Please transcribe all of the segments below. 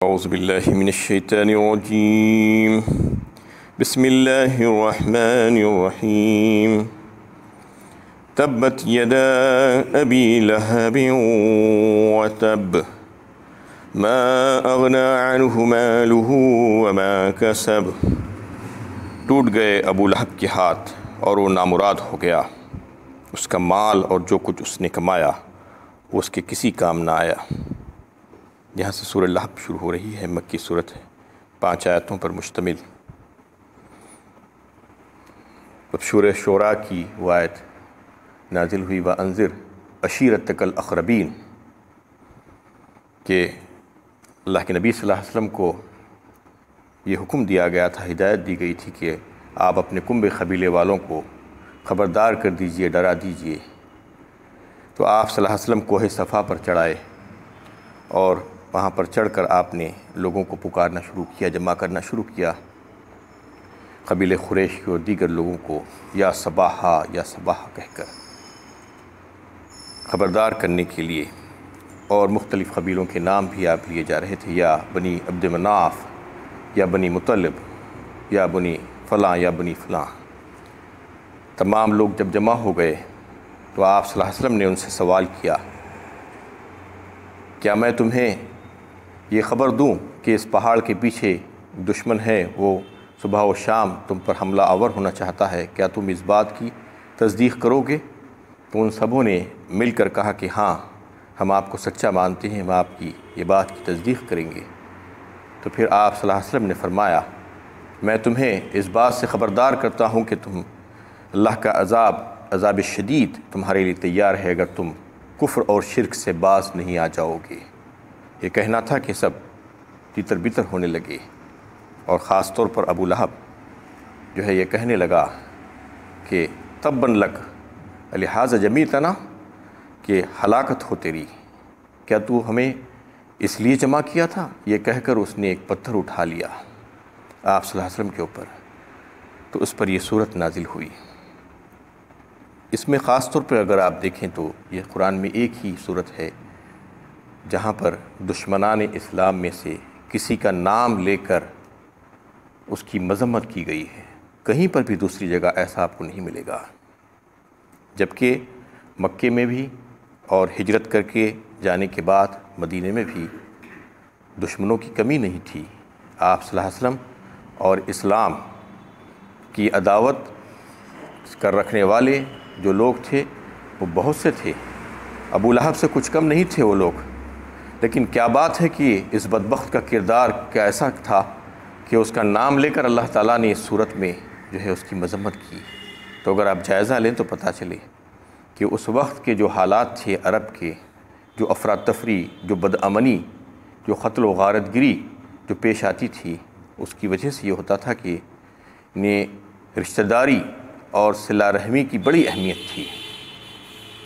اعوذ باللہ من الشیطان الرجیم بسم اللہ الرحمن الرحیم تبت یدا ابی لہب وتب ما اغنی عنہ مالہ وما کسب۔ ٹوٹ گئے ابو لہب کے ہاتھ اور وہ نامراد ہو گیا، اس کا مال اور جو کچھ اس نے کمایا وہ اس کے کسی کام نہ آیا۔ یہاں سے سورہ لہب شروع ہو رہی ہے، مکی صورت ہے، 5 آیتوں پر مشتمل۔ اب سورہ شعراء کی وہ آیت نازل ہوئی، وَأَنذِرْ عَشِيرَتَكَ الْأَقْرَبِينَ، کہ اللہ کے نبی صلی اللہ علیہ وسلم کو یہ حکم دیا گیا تھا، ہدایت دی گئی تھی کہ آپ اپنے کنبے قبیلے والوں کو خبردار کر دیجئے، ڈرا دیجئے۔ تو آپ صلی اللہ علیہ وسلم کوہ صفا پر چڑھائے اور وہاں پر چڑھ کر آپ نے لوگوں کو پکارنا شروع کیا، جمع کرنا شروع کیا، قبیلے قریش کے اور دیگر لوگوں کو یا صباحا یا صباح کہہ کر خبردار کرنے کے لیے، اور مختلف قبیلوں کے نام بھی آپ لیے جا رہے تھے، یا بنی عبد مناف، یا بنی مطلب، یا بنی فلاں، یا بنی فلاں۔ تمام لوگ جب جمع ہو گئے تو آپ صلی اللہ علیہ وسلم نے ان سے سوال کیا، کیا میں تمہیں یہ خبر دوں کہ اس پہاڑ کے پیچھے دشمن ہے، وہ صبح و شام تم پر حملہ آور ہونا چاہتا ہے، کیا تم اس بات کی تصدیق کرو گے؟ تو ان سبوں نے مل کر کہا کہ ہاں، ہم آپ کو سچا مانتے ہیں، ہم آپ کی یہ بات کی تصدیق کریں گے۔ تو پھر آپ صلی اللہ علیہ وسلم نے فرمایا، میں تمہیں اس بات سے خبردار کرتا ہوں کہ اللہ کا عذاب شدید تمہارے لیے تیار ہے اگر تم کفر اور شرک سے باز نہیں آ جاؤ گے۔ یہ کہنا تھا کہ سب تیتر بیتر ہونے لگے، اور خاص طور پر ابو لہب جو ہے یہ کہنے لگا کہ تباً لک لہٰذا جمیتنا، کہ ہلاکت ہو تیری، کیا تو ہمیں اس لیے جمع کیا تھا؟ یہ کہہ کر اس نے ایک پتھر اٹھا لیا آپ صلی اللہ علیہ وسلم کے اوپر، تو اس پر یہ صورت نازل ہوئی۔ اس میں خاص طور پر اگر آپ دیکھیں تو یہ قرآن میں ایک ہی صورت ہے جہاں پر دشمنان اسلام میں سے کسی کا نام لے کر اس کی مذمت کی گئی ہے، کہیں پر بھی دوسری جگہ ایسا آپ کو نہیں ملے گا۔ جبکہ مکے میں بھی اور ہجرت کر کے جانے کے بعد مدینے میں بھی دشمنوں کی کمی نہیں تھی۔ آپ صلی اللہ علیہ وسلم اور اسلام کی عداوت کر رکھنے والے جو لوگ تھے وہ بہت سے تھے، ابو لہب سے کچھ کم نہیں تھے وہ لوگ۔ لیکن کیا بات ہے کہ اس بدبخت کا کردار کیا ایسا تھا کہ اس کا نام لے کر اللہ تعالیٰ نے اس صورت میں جو ہے اس کی مذمت کی۔ تو اگر آپ جائزہ لیں تو پتہ چلے کہ اس وقت کے جو حالات تھے عرب کے، جو افراتفری، جو بدامنی، جو قتل و غارت گری جو پیش آتی تھی، اس کی وجہ سے یہ ہوتا تھا کہ رشتہ داری اور صلہ رحمی کی بڑی اہمیت تھی،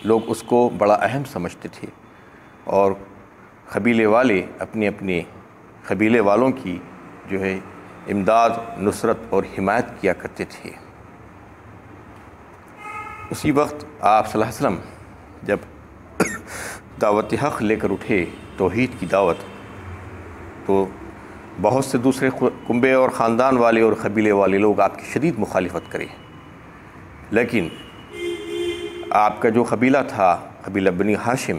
لوگ اس کو بڑا اہم سمجھتے تھے، اور قبیلے والے اپنے اپنے قبیلے والوں کی جو ہے امداد، نصرت اور حمایت کیا کرتے تھے۔ اسی وقت آپ صلی اللہ علیہ وسلم جب دعوت حق لے کر اٹھے، توحید کی دعوت، تو بہت سے دوسرے کنبے اور خاندان والے اور قبیلے والے لوگ آپ کی شدید مخالفت کرے، لیکن آپ کا جو قبیلہ تھا، قبیلہ بنی ہاشم،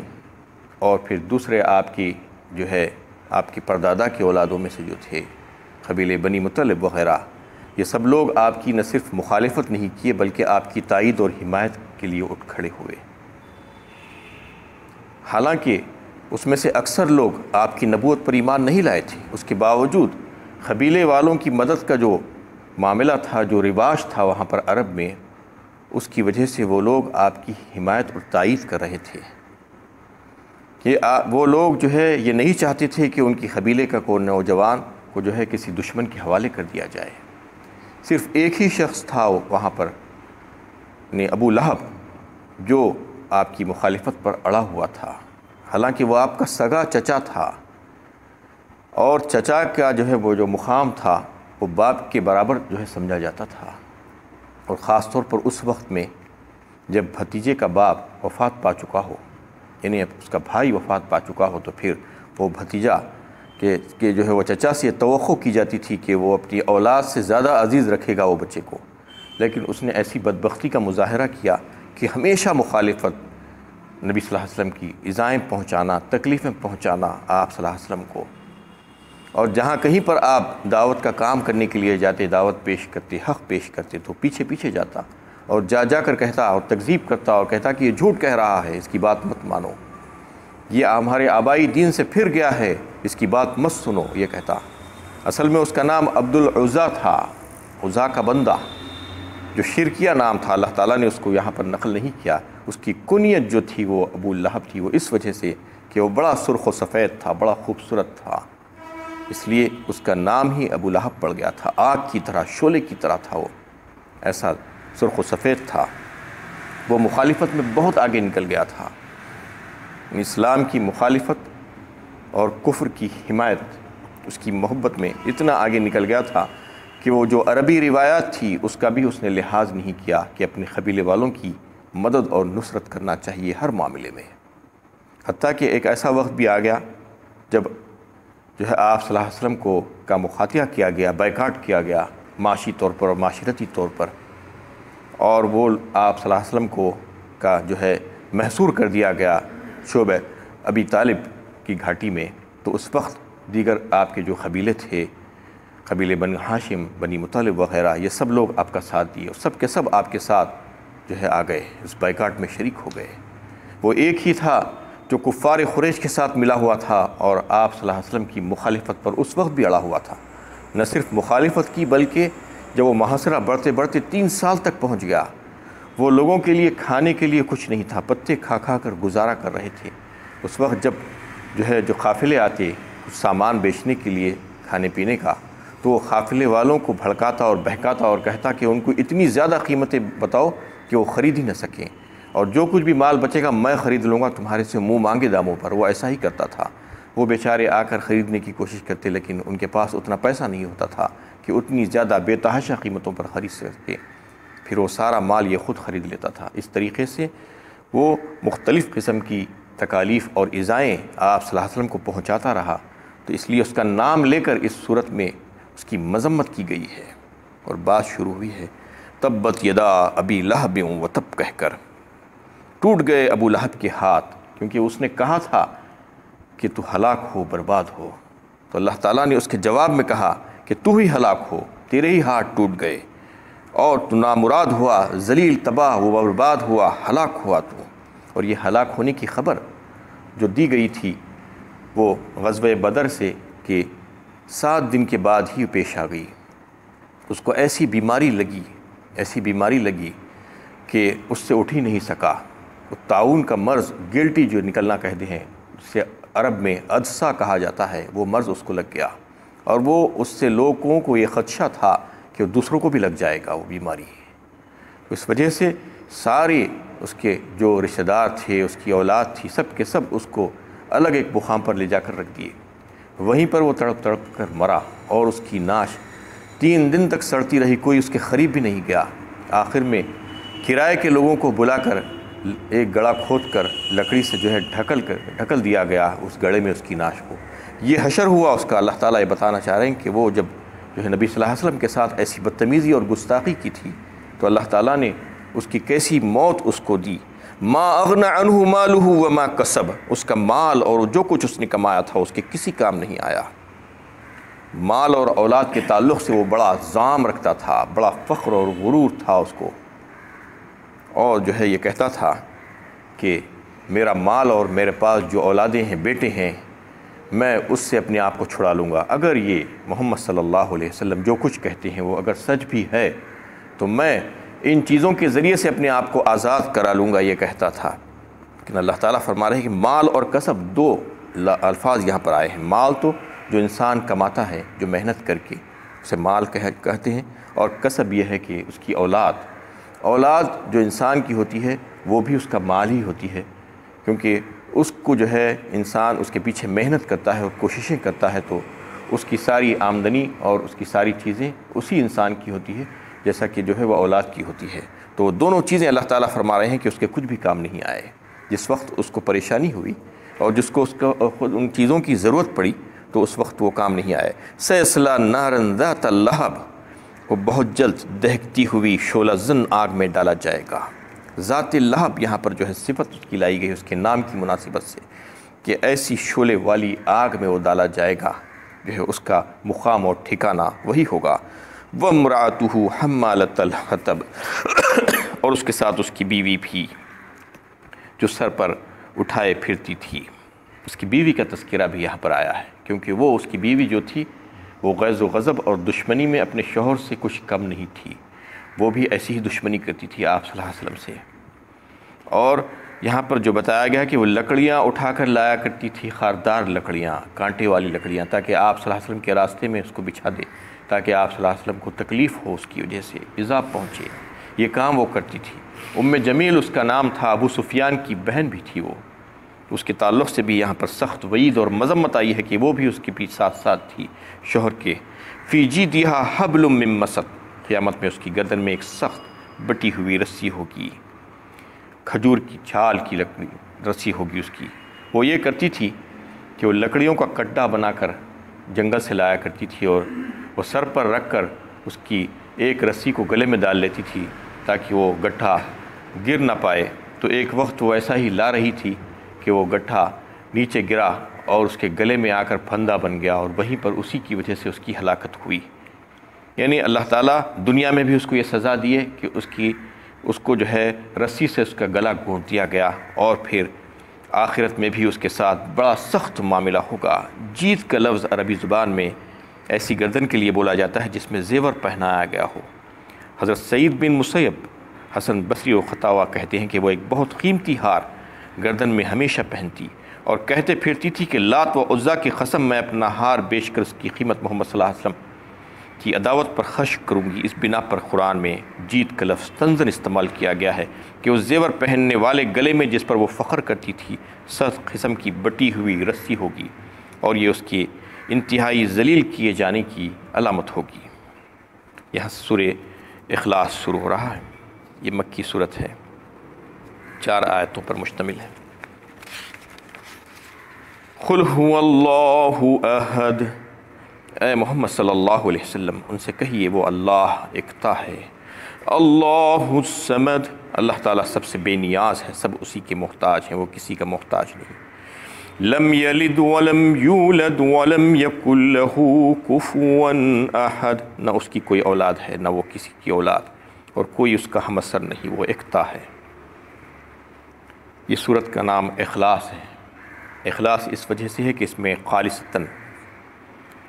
اور پھر دوسرے آپ کی جو ہے آپ کی پردادا کی اولادوں میں سے جو تھے قبیلے بنی مطلب وغیرہ، یہ سب لوگ آپ کی نہ صرف مخالفت نہیں کیے بلکہ آپ کی تائید اور حمایت کے لیے اٹھ کھڑے ہوئے۔ حالانکہ اس میں سے اکثر لوگ آپ کی نبوت پر ایمان نہیں لائے تھے، اس کے باوجود قبیلے والوں کی مدد کا جو معاملہ تھا، جو رواج تھا وہاں پر عرب میں، اس کی وجہ سے وہ لوگ آپ کی حمایت اور تائید کر رہے تھے کہ وہ لوگ جو ہے یہ نہیں چاہتے تھے کہ ان کی قبیلے کا کوئی نوجوان کو جو ہے کسی دشمن کے حوالے کر دیا جائے۔ صرف ایک ہی شخص تھا وہاں پر، ابو لہب، جو آپ کی مخالفت پر اڑا ہوا تھا، حالانکہ وہ آپ کا سگا چچا تھا، اور چچا کا جو ہے وہ جو مقام تھا وہ باپ کے برابر جو ہے سمجھا جاتا تھا، اور خاص طور پر اس وقت میں جب بھتیجے کا باپ وفات پا چکا ہو، یعنی اس کا بھائی وفات پا چکا ہو، تو پھر وہ بھتیجا کہ جو ہے وہ چچا سے توقع کی جاتی تھی کہ وہ اپنی اولاد سے زیادہ عزیز رکھے گا وہ بچے کو، لیکن اس نے ایسی بدبختی کا مظاہرہ کیا کہ ہمیشہ مخالفت، نبی صلی اللہ علیہ وسلم کی ایذائیں پہنچانا، تکلیفیں پہنچانا آپ صلی اللہ علیہ وسلم کو، اور جہاں کہیں پر آپ دعوت کا کام کرنے کے لیے جاتے، دعوت پیش کرتے، حق پیش کرتے، تو پیچھے پیچھے جاتا اور جا کر کہتا اور تکذیب کرتا اور کہتا کہ یہ جھوٹ کہہ رہا ہے، اس کی بات مت مانو، یہ ہمارے آبائی دین سے پھر گیا ہے، اس کی بات مت سنو، یہ کہتا۔ اصل میں اس کا نام عبد العزیٰ تھا، عزا کا بندہ، جو شرکیہ نام تھا، اللہ تعالیٰ نے اس کو یہاں پر نقل نہیں کیا۔ اس کی کنیت جو تھی وہ ابو لہب تھی، وہ اس وجہ سے کہ وہ بڑا سرخ و سفید تھا، بڑا خوبصورت تھا، اس لیے اس کا نام ہی ابو لہب پڑ گیا تھا۔ آگ کی طرح، شعلے کی طرح تھا وہ، ایسا سرخ و سفید تھا۔ وہ مخالفت میں بہت آگے نکل گیا تھا، اسلام کی مخالفت اور کفر کی حمایت، اس کی محبت میں اتنا آگے نکل گیا تھا کہ وہ جو عربی روایات تھی اس کا بھی اس نے لحاظ نہیں کیا کہ اپنے قبیلے والوں کی مدد اور نصرت کرنا چاہیے ہر معاملے میں۔ حتیٰ کہ ایک ایسا وقت بھی آ گیا جب جو ہے آپ صلی اللہ علیہ وسلم کو کا مخاطبہ کیا گیا، بائیکاٹ کیا گیا معاشی طور پر اور معاشرتی طور پر، اور وہ آپ صلی اللہ علیہ وسلم کو کا جو ہے محصور کر دیا گیا شعبہ ابی طالب کی گھاٹی میں۔ تو اس وقت دیگر آپ کے جو قبیلے تھے، قبیلے بنی ہاشم، بنی مطلب وغیرہ، یہ سب لوگ آپ کا ساتھ دیے اور سب کے سب آپ کے ساتھ جو ہے آ گئے، اس بائیکاٹ میں شریک ہو گئے۔ وہ ایک ہی تھا جو کفار قریش کے ساتھ ملا ہوا تھا اور آپ صلی اللہ علیہ وسلم کی مخالفت پر اس وقت بھی اڑا ہوا تھا۔ نہ صرف مخالفت کی بلکہ جب وہ محاصرہ بڑھتے بڑھتے 3 سال تک پہنچ گیا، وہ لوگوں کے لیے کھانے کے لیے کچھ نہیں تھا، پتے کھا کھا کر گزارا کر رہے تھے۔ اس وقت جب جو قافلے آتے کچھ سامان بیچنے کے لیے کھانے پینے کا، تو وہ قافلے والوں کو بھڑکاتا اور بہکاتا اور کہتا کہ ان کو اتنی زیادہ قیمتیں بتاؤ کہ وہ خرید ہی نہ سکیں، اور جو کچھ بھی مال بچے گا میں خرید لوں گا تمہارے سے منہ مانگے داموں پر۔ وہ ایسا ہی کرتا تھا۔ وہ بیچارے آ کر خریدنے کی کوشش کرتے، لیکن ان کے پاس اتنا پیسہ نہیں ہوتا تھا کہ اتنی زیادہ بے تحاشا قیمتوں پر خرید سکے، پھر وہ سارا مال یہ خود خرید لیتا تھا۔ اس طریقے سے وہ مختلف قسم کی تکالیف اور ایذائیں آپ صلی اللہ علیہ وسلم کو پہنچاتا رہا، تو اس لیے اس کا نام لے کر اس صورت میں اس کی مذمت کی گئی ہے، اور بات شروع ہوئی ہے تبت یدا ابی لہب وتب کہہ کر۔ ٹوٹ گئے ابو لہب کے ہاتھ، کیونکہ اس نے کہا تھا کہ تو ہلاک ہو، برباد ہو، تو اللہ تعالیٰ نے اس کے جواب میں کہا کہ تو ہی ہلاک ہو، تیرے ہی ہاتھ ٹوٹ گئے اور تو نامراد ہوا، ذلیل، تباہ و برباد ہوا، ہلاک ہوا تو۔ اور یہ ہلاک ہونے کی خبر جو دی گئی تھی وہ غزوہ بدر سے کہ 7 دن کے بعد ہی پیش آ گئی۔ اس کو ایسی بیماری لگی کہ اس سے اٹھ ہی نہیں سکا۔ وہ طاعون کا مرض، گلٹی جو نکلنا کہتے ہیں، جسے عرب میں عدسہ کہا جاتا ہے، وہ مرض اس کو لگ گیا، اور وہ اس سے لوگوں کو یہ خدشہ تھا کہ دوسروں کو بھی لگ جائے گا وہ بیماری۔ اس وجہ سے سارے اس کے جو رشتہ دار تھے، اس کی اولاد تھی، سب کے سب اس کو الگ ایک مقام پر لے جا کر رکھ دیے۔ وہیں پر وہ تڑپ تڑپ کر مرا، اور اس کی نعش 3 دن تک سڑتی رہی، کوئی اس کے قریب بھی نہیں گیا۔ آخر میں کرائے کے لوگوں کو بلا کر ایک گڑھا کھود کر لکڑی سے جو ہے ڈھکل دیا گیا اس گڑھے میں اس کی نعش کو۔ یہ حشر ہوا اس کا۔ اللہ تعالیٰ یہ بتانا چاہ رہے ہیں کہ وہ جب جو ہے نبی صلی اللہ علیہ وسلم کے ساتھ ایسی بدتمیزی اور گستاخی کی تھی، تو اللہ تعالیٰ نے اس کی کیسی موت اس کو دی۔ ما اغنى عنہ مالہ وما کسب، اس کا مال اور جو کچھ اس نے کمایا تھا اس کے کسی کام نہیں آیا۔ مال اور اولاد کے تعلق سے وہ بڑا زام رکھتا تھا، بڑا فخر اور غرور تھا اس کو، اور جو ہے یہ کہتا تھا کہ میرا مال اور میرے پاس جو اولادیں ہیں، بیٹے ہیں، میں اس سے اپنے آپ کو چھڑا لوں گا۔ اگر یہ محمد صلی اللہ علیہ وسلم جو کچھ کہتے ہیں وہ اگر سچ بھی ہے تو میں ان چیزوں کے ذریعے سے اپنے آپ کو آزاد کرا لوں گا، یہ کہتا تھا۔ لیکن اللہ تعالیٰ فرما رہے ہیں کہ مال اور کسب 2 الفاظ یہاں پر آئے ہیں۔ مال تو جو انسان کماتا ہے، جو محنت کر کے، اسے مال کہتے ہیں، اور کسب یہ ہے کہ اس کی اولاد جو انسان کی ہوتی ہے وہ بھی اس کا مال ہی ہوتی ہے، کیونکہ اس کو جو ہے انسان اس کے پیچھے محنت کرتا ہے اور کوششیں کرتا ہے، تو اس کی ساری آمدنی اور اس کی ساری چیزیں اسی انسان کی ہوتی ہے، جیسا کہ جو ہے وہ اولاد کی ہوتی ہے۔ تو دونوں چیزیں اللہ تعالیٰ فرما رہے ہیں کہ اس کے کچھ بھی کام نہیں آئے۔ جس وقت اس کو پریشانی ہوئی اور جس کو اس کو خود ان چیزوں کی ضرورت پڑی، تو اس وقت وہ کام نہیں آئے۔ سیصلی نارا ذات لہب، وہ بہت جلد دہکتی ہوئی شعلہ زن آگ میں ڈالا جائے گا۔ ذات لہب یہاں پر جو ہے صفت اس کی لائی گئی اس کے نام کی مناسبت سے کہ ایسی شعلے والی آگ میں وہ ڈالا جائے گا جو ہے اس کا مقام اور ٹھکانہ وہی ہوگا۔ وامرأتہ حمالۃ الحطب، اور اس کے ساتھ اس کی بیوی بھی جو سر پر اٹھائے پھرتی تھی۔ اس کی بیوی کا تذکرہ بھی یہاں پر آیا ہے کیونکہ وہ اس کی بیوی جو تھی وہ غیظ و غضب اور دشمنی میں اپنے شوہر سے کچھ کم نہیں تھی، وہ بھی ایسی ہی دشمنی کرتی تھی آپ صلی اللہ علیہ وسلم سے۔ اور یہاں پر جو بتایا گیا کہ وہ لکڑیاں اٹھا کر لایا کرتی تھی، خاردار لکڑیاں، کانٹے والی لکڑیاں، تاکہ آپ صلی اللہ علیہ وسلم کے راستے میں اس کو بچھا دے، تاکہ آپ صلی اللہ علیہ وسلم کو تکلیف ہو، اس کی وجہ سے ایذا پہنچے۔ یہ کام وہ کرتی تھی۔ جمیل اس کا نام تھا، ابو سفیان کی بہن بھی تھی وہ۔ اس کے تعلق سے بھی یہاں پر سخت وعید اور مذمت آئی ہے کہ وہ بھی اس کے پیچھے ساتھ ساتھ تھی شوہر کے۔ فی جیدہا حبل من مسد، قیامت میں اس کی گردن میں ایک سخت بٹی ہوئی رسی ہوگی، کھجور کی چھال کی لکڑی رسی ہوگی اس کی۔ وہ یہ کرتی تھی کہ وہ لکڑیوں کا کڈا بنا کر جنگل سے لایا کرتی تھی اور وہ سر پر رکھ کر اس کی ایک رسی کو گلے میں ڈال لیتی تھی تاکہ وہ گٹھا گر نہ پائے۔ تو ایک وقت وہ ایسا ہی لا رہی تھی کہ وہ گٹھا نیچے گرا اور اس کے گلے میں آ کر پھندا بن گیا، اور وہیں پر اسی کی وجہ سے اس کی ہلاکت ہوئی۔ یعنی اللہ تعالیٰ دنیا میں بھی اس کو یہ سزا دیے کہ اس کو جو ہے رسی سے اس کا گلا گھونٹ دیا گیا، اور پھر آخرت میں بھی اس کے ساتھ بڑا سخت معاملہ ہوگا۔ جیت کا لفظ عربی زبان میں ایسی گردن کے لیے بولا جاتا ہے جس میں زیور پہنایا گیا ہو۔ حضرت سعید بن مسیب، حسن بصری و خطاوہ کہتے ہیں کہ وہ ایک بہت قیمتی ہار گردن میں ہمیشہ پہنتی اور کہتے پھرتی تھی کہ لات و عزا کی قسم میں اپنا ہار بیچ کر اس کی قیمت محمد صلی اللہ علیہ وسلم کی عداوت پر خرچ کروں گی۔ اس بنا پر قرآن میں جیت کا لفظ طنزاً استعمال کیا گیا ہے کہ اس زیور پہننے والے گلے میں جس پر وہ فخر کرتی تھی سخت قسم کی بٹی ہوئی رسی ہوگی، اور یہ اس کے انتہائی ذلیل کیے جانے کی علامت ہوگی۔ یہاں سورہ اخلاص شروع ہو رہا ہے۔ یہ مکی صورت ہے، 4 آیتوں پر مشتمل ہے۔ قل هو اللہ احد، اے محمد صلی اللہ علیہ وسلم ان سے کہیے وہ اللہ یکتا ہے۔ اللہ الصمد، اللہ تعالیٰ سب سے بے نیاز ہے، سب اسی کے محتاج ہیں، وہ کسی کا محتاج نہیں۔ لم یلد ولم یولد ولم یکن لہ کفوا احد، نہ اس کی کوئی اولاد ہے نہ وہ کسی کی اولاد، اور کوئی اس کا ہمسر نہیں، وہ یکتا ہے۔ یہ سورت کا نام اخلاص ہے۔ اخلاص اس وجہ سے ہے کہ اس میں خالصتاً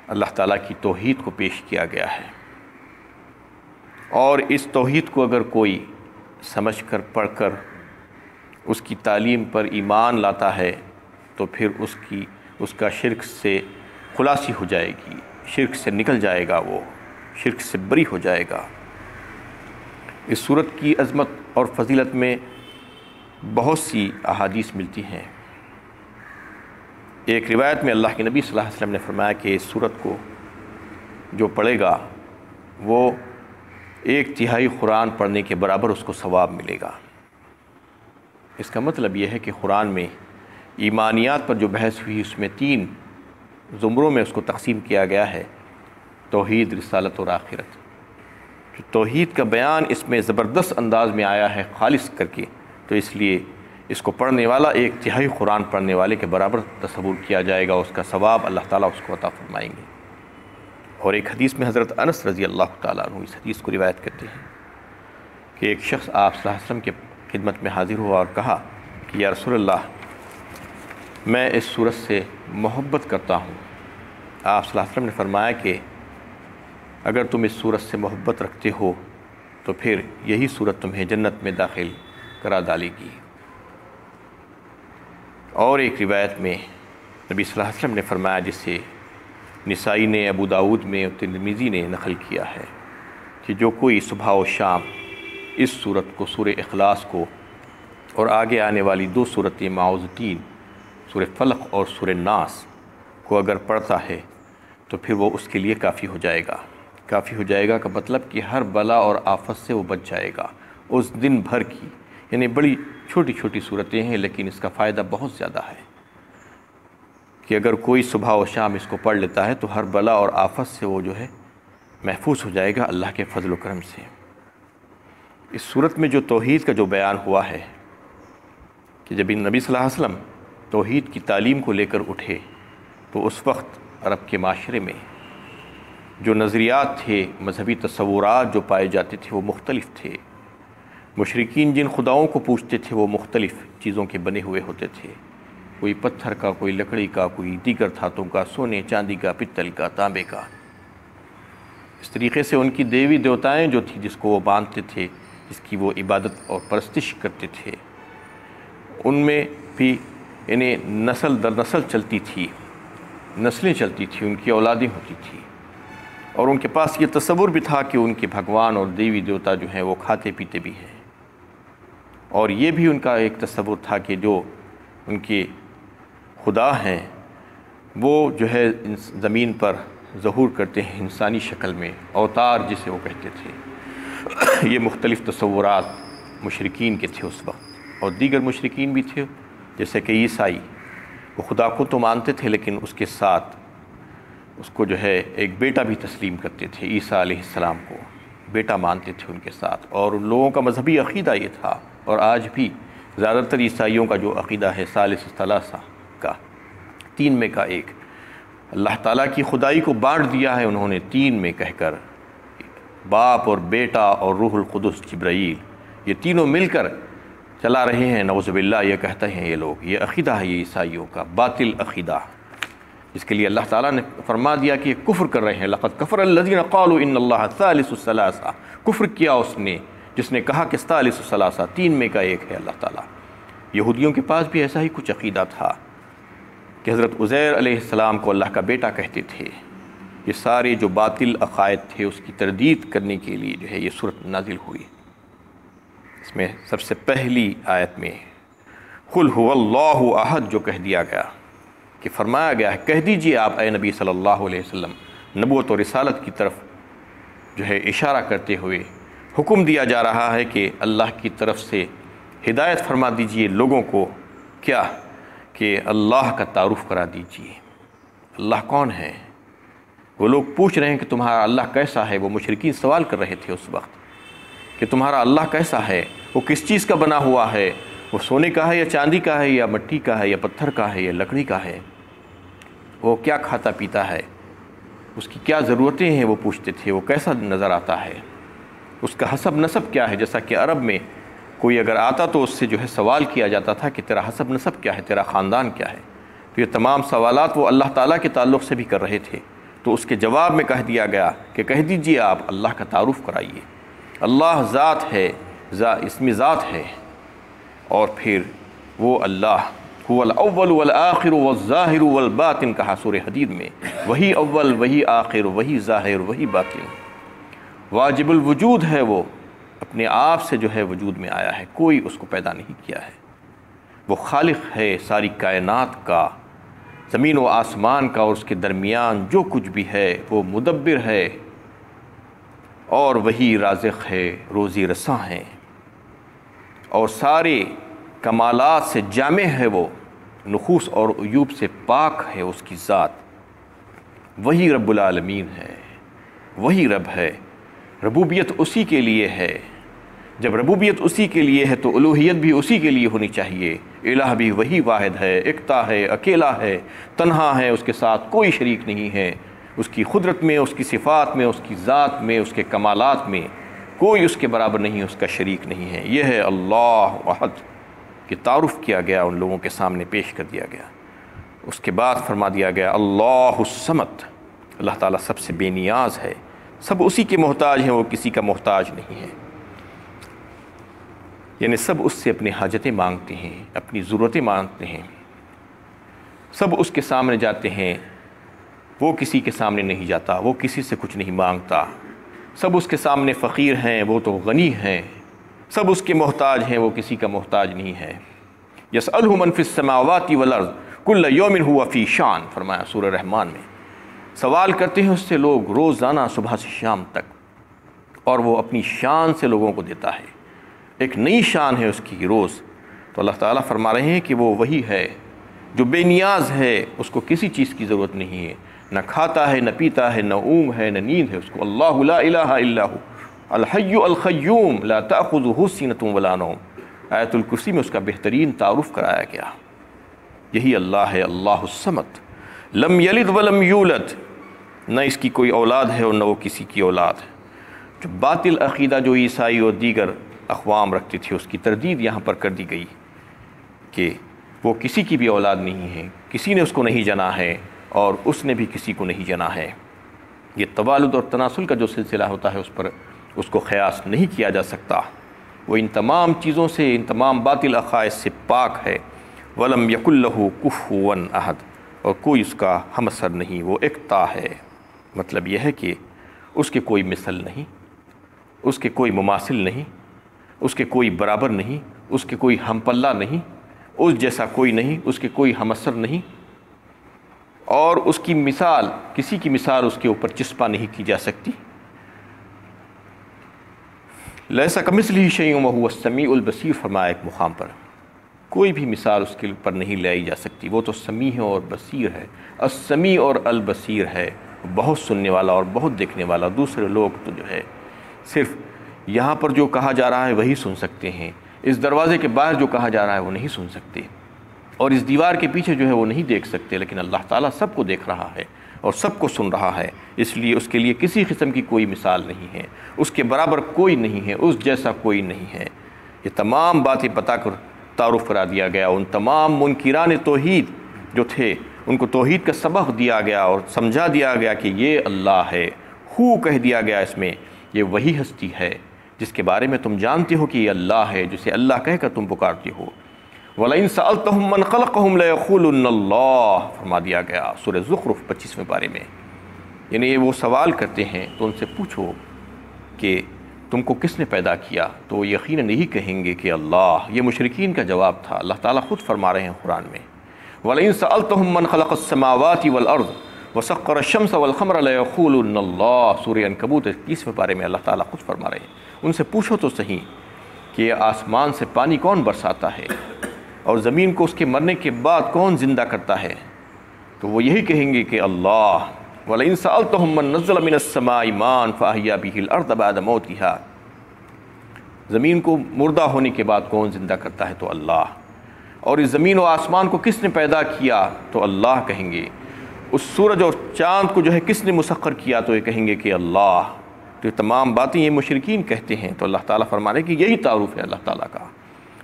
اللہ تعالیٰ کی توحید کو پیش کیا گیا ہے، اور اس توحید کو اگر کوئی سمجھ کر پڑھ کر اس کی تعلیم پر ایمان لاتا ہے تو پھر اس کا شرک سے خلاصی ہو جائے گی، شرک سے نکل جائے گا، وہ شرک سے بری ہو جائے گا۔ اس سورت کی عظمت اور فضیلت میں بہت سی احادیث ملتی ہیں۔ ایک روایت میں اللہ کے نبی صلی اللہ علیہ وسلم نے فرمایا کہ اس سورت کو جو پڑھے گا وہ 1/3 قرآن پڑھنے کے برابر اس کو ثواب ملے گا۔ اس کا مطلب یہ ہے کہ قرآن میں ایمانیات پر جو بحث ہوئی اس میں 3 زمروں میں اس کو تقسیم کیا گیا ہے، توحید، رسالت اور آخرت۔ جو توحید کا بیان اس میں زبردست انداز میں آیا ہے خالص کر کے، تو اس لیے اس کو پڑھنے والا 1/3 قرآن پڑھنے والے کے برابر تصور کیا جائے گا، اس کا ثواب اللہ تعالیٰ اس کو عطا فرمائیں گے۔ اور ایک حدیث میں حضرت انس رضی اللہ تعالیٰ عنہ اس حدیث کو روایت کرتے ہیں کہ ایک شخص آپ صلی اللہ علیہ وسلم کے خدمت میں حاضر ہوا اور کہا کہ یا رسول اللہ، میں اس سورت سے محبت کرتا ہوں۔ آپ صلی اللہ علیہ وسلم نے فرمایا کہ اگر تم اس سورت سے محبت رکھتے ہو تو پھر یہی سورت تمہیں جنت میں داخل کرا ڈالے گی۔ اور ایک روایت میں نبی صلی اللہ علیہ وسلم نے فرمایا جسے نسائی نے، ابو داؤد میں اور ترمذی نے نقل کیا ہے کہ جو کوئی صبح و شام اس سورت کو، سورہ اخلاص کو، اور آگے آنے والی 2 سورتیں معوذتین، سورہ فلق اور سورہ ناس کو اگر پڑھتا ہے تو پھر وہ اس کے لیے کافی ہو جائے گا۔ کافی ہو جائے گا کا مطلب کہ ہر بلا اور آفت سے وہ بچ جائے گا اس دن بھر کی۔ یعنی بڑی چھوٹی چھوٹی صورتیں ہیں لیکن اس کا فائدہ بہت زیادہ ہے کہ اگر کوئی صبح و شام اس کو پڑھ لیتا ہے تو ہر بلا اور آفت سے وہ جو ہے محفوظ ہو جائے گا اللہ کے فضل و کرم سے۔ اس صورت میں جو توحید کا جو بیان ہوا ہے کہ جب نبی صلی اللہ علیہ وسلم توحید کی تعلیم کو لے کر اٹھے تو اس وقت عرب کے معاشرے میں جو نظریات تھے، مذہبی تصورات جو پائے جاتے تھے وہ مختلف تھے۔ مشرکین جن خداؤں کو پوجتے تھے وہ مختلف چیزوں کے بنے ہوئے ہوتے تھے، کوئی پتھر کا، کوئی لکڑی کا، کوئی دیگر دھاتوں کا، سونے چاندی کا، پتل کا، تانبے کا۔ اس طریقے سے ان کی دیوی دیوتائیں جو تھی جس کو وہ مانتے تھے، جس کی وہ عبادت اور پرستش کرتے تھے، ان میں بھی انہیں نسل در نسل چلتی تھی، نسلیں چلتی تھیں، ان کی اولادیں ہوتی تھیں، اور ان کے پاس یہ تصور بھی تھا کہ ان کے بھگوان اور دیوی دیوتا جو ہیں وہ کھاتے پیتے بھی ہیں، اور یہ بھی ان کا ایک تصور تھا کہ جو ان کے خدا ہیں وہ جو ہے زمین پر ظہور کرتے ہیں انسانی شکل میں، اوتار جسے وہ کہتے تھے۔ یہ مختلف تصورات مشرکین کے تھے اس وقت، اور دیگر مشرکین بھی تھے جیسے کہ عیسائی، وہ خدا کو تو مانتے تھے لیکن اس کے ساتھ اس کو جو ہے ایک بیٹا بھی تسلیم کرتے تھے، عیسیٰ علیہ السلام کو بیٹا مانتے تھے ان کے ساتھ، اور ان لوگوں کا مذہبی عقیدہ یہ تھا، اور آج بھی زیادہ تر عیسائیوں کا جو عقیدہ ہے ثالث ثلاثہ کا، تین میں کا ایک، اللہ تعالیٰ کی خدائی کو بانٹ دیا ہے انہوں نے تین میں کہہ کر، باپ اور بیٹا اور روح القدس جبرائیل، یہ تینوں مل کر چلا رہے ہیں، نعوذ باللہ یہ کہتے ہیں یہ لوگ، یہ عقیدہ ہے یہ عیسائیوں کا باطل عقیدہ، اس کے لیے اللہ تعالیٰ نے فرما دیا کہ یہ کفر کر رہے ہیں، لقد کفر الذین قالوا ان اللہ ثالث الثلاثہ، کفر کیا اس نے جس نے کہا کہ ثالث الثلاثہ، تین میں کا ایک ہے اللہ تعالیٰ۔ یہودیوں کے پاس بھی ایسا ہی کچھ عقیدہ تھا کہ حضرت عزیر علیہ السلام کو اللہ کا بیٹا کہتے تھے۔ یہ سارے جو باطل عقائد تھے اس کی تردید کرنے کے لیے جو ہے یہ سورت نازل ہوئی۔ اس میں سب سے پہلی آیت میں قل هو اللہ احد جو کہہ دیا گیا، کہ فرمایا گیا ہے کہہ دیجئے آپ اے نبی صلی اللہ علیہ وسلم، نبوت اور رسالت کی طرف جو ہے اشارہ کرتے ہوئے حکم دیا جا رہا ہے کہ اللہ کی طرف سے ہدایت فرما دیجئے لوگوں کو، کیا کہ اللہ کا تعارف کرا دیجئے، اللہ کون ہے۔ وہ لوگ پوچھ رہے ہیں کہ تمہارا اللہ کیسا ہے، وہ مشرکین سوال کر رہے تھے اس وقت کہ تمہارا اللہ کیسا ہے، وہ کس چیز کا بنا ہوا ہے، وہ سونے کا ہے یا چاندی کا ہے یا مٹی کا ہے یا پتھر کا ہے یا لکڑی کا ہے، وہ کیا کھاتا پیتا ہے، اس کی کیا ضرورتیں ہیں وہ پوچھتے تھے، وہ کیسا نظر آتا ہے، اس کا حسب نسب کیا ہے۔ جیسا کہ عرب میں کوئی اگر آتا تو اس سے جو ہے سوال کیا جاتا تھا کہ تیرا حسب نسب کیا ہے، تیرا خاندان کیا ہے، تو یہ تمام سوالات وہ اللہ تعالیٰ کے تعلق سے بھی کر رہے تھے، تو اس کے جواب میں کہہ دیا گیا کہ کہہ دیجئے آپ اللہ کا تعارف کرائیے، اللہ ذات ہے، اسم ذات ہے، اور پھر وہ اللہ هو الاول والآخر والظاہر والباطن کہا سورہ حدید میں، وہی اول وہی آخر وہی ظاہر وہی باطن، واجب الوجود ہے، وہ اپنے آپ سے جو ہے وجود میں آیا ہے، کوئی اس کو پیدا نہیں کیا ہے، وہ خالق ہے ساری کائنات کا، زمین و آسمان کا اور اس کے درمیان جو کچھ بھی ہے، وہ مدبر ہے اور وہی رازق ہے، روزی رساں ہے، اور سارے کمالات سے جامع ہے، وہ نقوص اور عیوب سے پاک ہے اس کی ذات، وہی رب العالمین ہے، وہی رب ہے، ربوبیت اسی کے لیے ہے، جب ربوبیت اسی کے لیے ہے تو الوہیت بھی اسی کے لیے ہونی چاہیے، الہ بھی وہی واحد ہے، اکتا ہے، اکیلا ہے، تنہا ہے، اس کے ساتھ کوئی شریک نہیں ہے، اس کی قدرت میں، اس کی صفات میں، اس کی ذات میں، اس کے کمالات میں کوئی اس کے برابر نہیں، اس کا شریک نہیں ہے، یہ ہے اللہ احد کہ تعارف کیا گیا، ان لوگوں کے سامنے پیش کر دیا گیا۔ اس کے بعد فرما دیا گیا اللہ الصمد، اللہ تعالیٰ سب سے بے نیاز ہے، سب اسی کے محتاج ہیں، وہ کسی کا محتاج نہیں ہے، یعنی سب اس سے اپنی حاجتیں مانگتے ہیں، اپنی ضرورتیں مانگتے ہیں، سب اس کے سامنے جاتے ہیں، وہ کسی کے سامنے نہیں جاتا، وہ کسی سے کچھ نہیں مانگتا، سب اس کے سامنے فقیر ہیں، وہ تو غنی ہیں، سب اس کے محتاج ہیں، وہ کسی کا محتاج نہیں ہے۔ یسألہ من فی السماوات والارض کل یوم هو فی شان، فرمایا سورہ رحمان میں، سوال کرتے ہیں اس سے لوگ روزانہ صبح سے شام تک، اور وہ اپنی شان سے لوگوں کو دیتا ہے، ایک نئی شان ہے اس کی روز۔ تو اللہ تعالیٰ فرما رہے ہیں کہ وہ وہی ہے جو بے نیاز ہے، اس کو کسی چیز کی ضرورت نہیں ہے، نہ کھاتا ہے، نہ پیتا ہے، نہ اونگ ہے، نہ نیند ہے اس کو۔ اللہ لا الہ الا ہو الحی القیوم لا تأخذہ سینۃ ولا نوم۔ آیت الکرسی میں اس کا بہترین تعارف کرایا گیا۔ یہی اللہ ہے، اللہ الصمد، لم یلد ولم یولد، نہ اس کی کوئی اولاد ہے اور نہ وہ کسی کی اولاد ہے۔ جو باطل عقیدہ جو عیسائی اور دیگر اقوام رکھتی تھی، اس کی تردید یہاں پر کر دی گئی کہ وہ کسی کی بھی اولاد نہیں ہے، کسی نے اس کو نہیں جنا ہے اور اس نے بھی کسی کو نہیں جنا ہے۔ یہ توالد اور تناسل کا جو سلسلہ ہوتا ہے، اس پر اس کو قیاس نہیں کیا جا سکتا۔ وہ ان تمام چیزوں سے، ان تمام باطل عقائد سے پاک ہے۔ وَلَمْ يَكُنْ لَهُ كُفُوًا أَحَدٌ، اور کوئی اس کا ہمسر نہیں، وہ یکتا ہے۔ مطلب یہ ہے کہ اس کے کوئی مثل نہیں، اس کے کوئی مماثل نہیں، اس کے کوئی برابر نہیں، اس کے کوئی ہم پلہ نہیں، اس جیسا کوئی نہیں، اس کے کوئی ہمسر نہیں، اور اس کی مثال، کسی کی مثال اس کے اوپر چسپاں نہیں کی جا سکتی۔ لیس کمثلہ شیء وہو السمیع البصیر فرمایا ایک مقام پر، کوئی بھی مثال اس کے اوپر نہیں لائی جا سکتی، وہ تو سمیع اور بصیر ہے، السمیع اور البصیر ہے، بہت سننے والا اور بہت دیکھنے والا۔ دوسرے لوگ تو جو ہے صرف یہاں پر جو کہا جا رہا ہے وہی سن سکتے ہیں، اس دروازے کے باہر جو کہا جا رہا ہے وہ نہیں سن سکتے، اور اس دیوار کے پیچھے جو ہے وہ نہیں دیکھ سکتے، لیکن اللہ تعالیٰ سب کو دیکھ رہا ہے اور سب کو سن رہا ہے، اس لیے اس کے لیے کسی قسم کی کوئی مثال نہیں ہے، اس کے برابر کوئی نہیں ہے، اس جیسا کوئی نہیں ہے۔ یہ تمام باتیں بتا کر تعارف کرا دیا گیا۔ ان تمام منکران توحید جو تھے ان کو توحید کا سبق دیا گیا اور سمجھا دیا گیا کہ یہ اللہ ہے۔ ہو کہہ دیا گیا اس میں، یہ وہی ہستی ہے جس کے بارے میں تم جانتے ہو کہ یہ اللہ ہے، جسے اللہ کہہ کر تم پکارتے ہو۔ وَلَئِن سَأَلْتَهُم مَّنْ خَلَقَهُمْ لَيَقُولُنَّ اللَّهُ فرما دیا گیا سورہ زخرف 25ویں پارے میں۔ یعنی وہ سوال کرتے ہیں تو ان سے پوچھو کہ تم کو کس نے پیدا کیا، تو یقیناً یہی کہیں گے کہ اللہ۔ یہ مشرکین کا جواب تھا، اللہ تعالیٰ خود فرما رہے ہیں قرآن میں، وَلَئِن سَأَلْتَهُم مَّنْ خَلَقَ السَّمَاوَاتِ وَالْأَرْضَ وَسَخَّرَ الشَّمْسَ وَالْقَمَرَ لَيَقُولُنَّ اللَّهُ سورہ عنکبوت 30ویں پارے میں اللہ تعالیٰ خود فرما رہے ہیں۔ ان سے پوچھو تو صحیح کہ آسمان سے پانی کون برساتا ہے اور زمین کو اس کے مرنے کے بعد کون زندہ کرتا ہے، تو وہ یہی کہیں گے کہ اللہ۔ وَلَئِن سَأَلْتَهُم مَّن نَّزَّلَ مِنَ السَّمَاءِ مَاءً فَأَحْيَا بِهِ الْأَرْضَ بَعْدَ مَوْتِهَا، زمین کو مردہ ہونے کے بعد کون زندہ کرتا ہے، تو اللہ۔ اور اس زمین و آسمان کو کس نے پیدا کیا، تو اللہ کہیں گے۔ اس سورج اور چاند کو جو ہے کس نے مسخر کیا، تو یہ کہیں گے کہ اللہ۔ تو یہ تمام باتیں یہ مشرکین کہتے ہیں، تو اللہ تعالیٰ فرما رہے ہیں کہ یہی تعارف ہے اللہ تعالیٰ کا،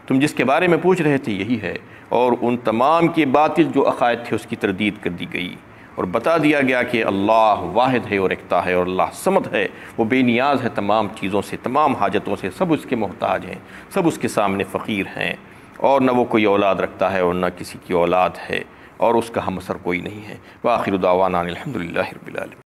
تم جس کے بارے میں پوچھ رہے تھے یہی ہے۔ اور ان تمام کے باطل جو عقائد تھے اس کی تردید کر دی گئی اور بتا دیا گیا کہ اللہ واحد ہے اور یکتا ہے، اور اللہ صمد ہے، وہ بے نیاز ہے تمام چیزوں سے، تمام حاجتوں سے، سب اس کے محتاج ہیں، سب اس کے سامنے فقیر ہیں، اور نہ وہ کوئی اولاد رکھتا ہے اور نہ کسی کی اولاد ہے، اور اس کا ہمسر کوئی نہیں ہے۔ وآخر دعوانا الحمدللہ رب العالمین۔